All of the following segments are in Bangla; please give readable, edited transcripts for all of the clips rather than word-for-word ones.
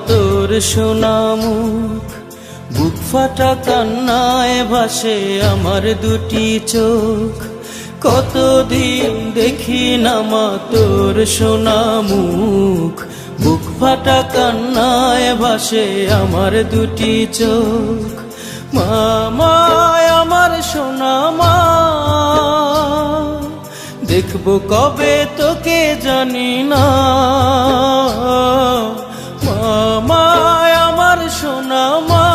তোর সোনা মুখ, বুক ফাটা কান্নায় ভাসে আমার দুটি চোখ। কতদিন দেখি না মা তোর সোনা মুখ, বুক ফাটা কান্নায় ভাসে আমার দুটি চোখ। মা মা আমার সোনা মা, দেখবো কবে তোকে জানি না। মা মা আমার সোনা মা,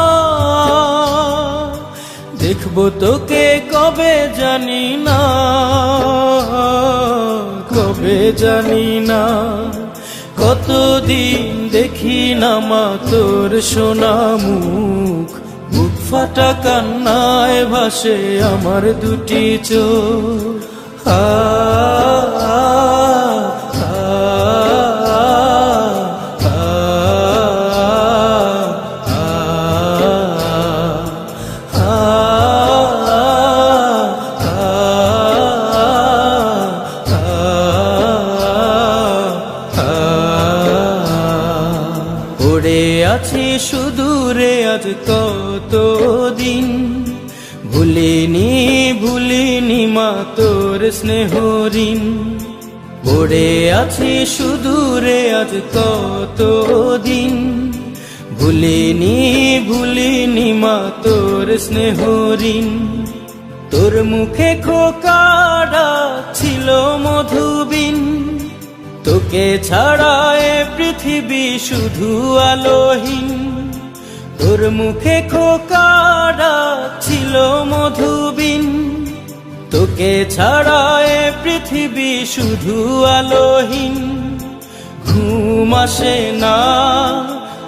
দেখবো তোকে কবে জানি না, কবে জানি না। কতদিন দেখি না মা তোর সোনা মুখ, বুক ফাটা কান্নায় ভাসে আমার দুটি চোখ। পড়ে আছি সুদূরে আজ কতদিন, ভুলিনি ভুলিনি মা তোর স্নেহ ঋণ। পড়ে আছি সুদূরে আজ কতদিন, ভুলিনি ভুলিনি মা তোর স্নেহ ঋণ। তোর মুখে খোকারা ছিল মধুবিন, তোকে ছাড়া এ পৃথিবী শুধু আলোহীন। তোর মুখে খোকারা ছিল মধুবিন, তোকে ছাড়া এ পৃথিবী শুধু আলোহীন। ঘুম আসে না,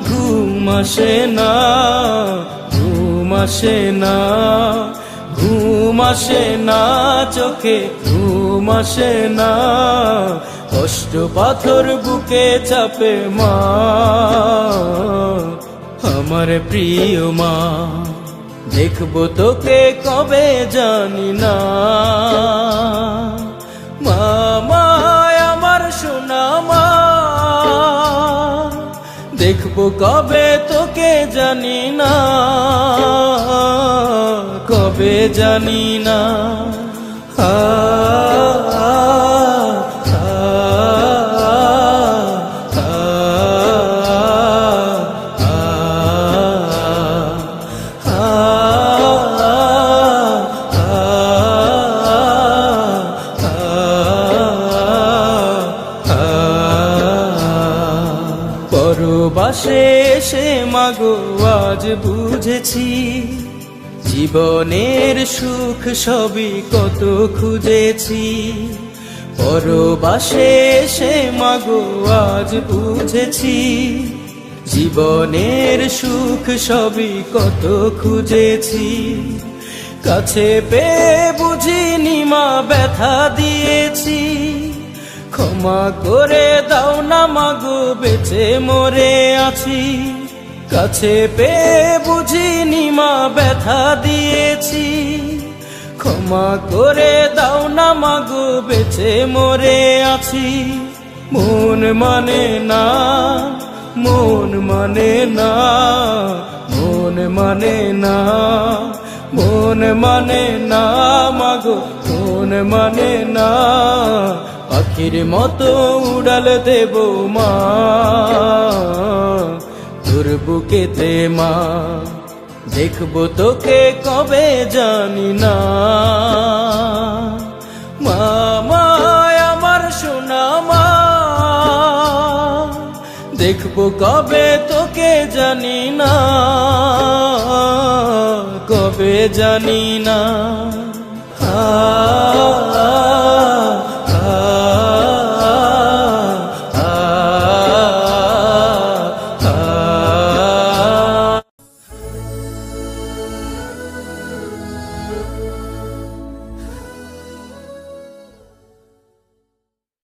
ঘুম আসে না, ঘুম আসে না, ঘুম আসে না চোখে, ঘুম আসে না। কষ্ট পাথর বুকে চাপে মা, আমার প্রিয় মা, দেখবো তোকে কবে জানি না। মা মা আমার সোনা মা, দেখবো কবে তোকে জানি না, কবে জানি না। পরবাসে এসে মাগো আজ বুঝেছি, জীবনের সুখ সবই কত খুঁজেছি। পরবাসে এসে মাগো আজ বুঝেছি, জীবনের সুখ সবই কত খুঁজেছি। কাছে পেয়ে বুঝিনি মা ব্যথা দিয়েছি, ক্ষমা করে দাও না মাগো বেঁচে মরে আছি। কাছে পেয়ে বুঝিনি মা ব্যথা দিয়েছি, ক্ষমা করে দাও না মাগো বেঁচে মরে আছি। মন মানে না, মন মানে না, মন মানে না, মন মানে না মাগো, মন মানে না। পাখির মতো উড়াল দেব মা তোর বুকেতে মা, দেখবো তোকে কবে জানি না। মা মা আমার সোনা মা, দেখবো কবে তোকে জানি না, কবে জানি না।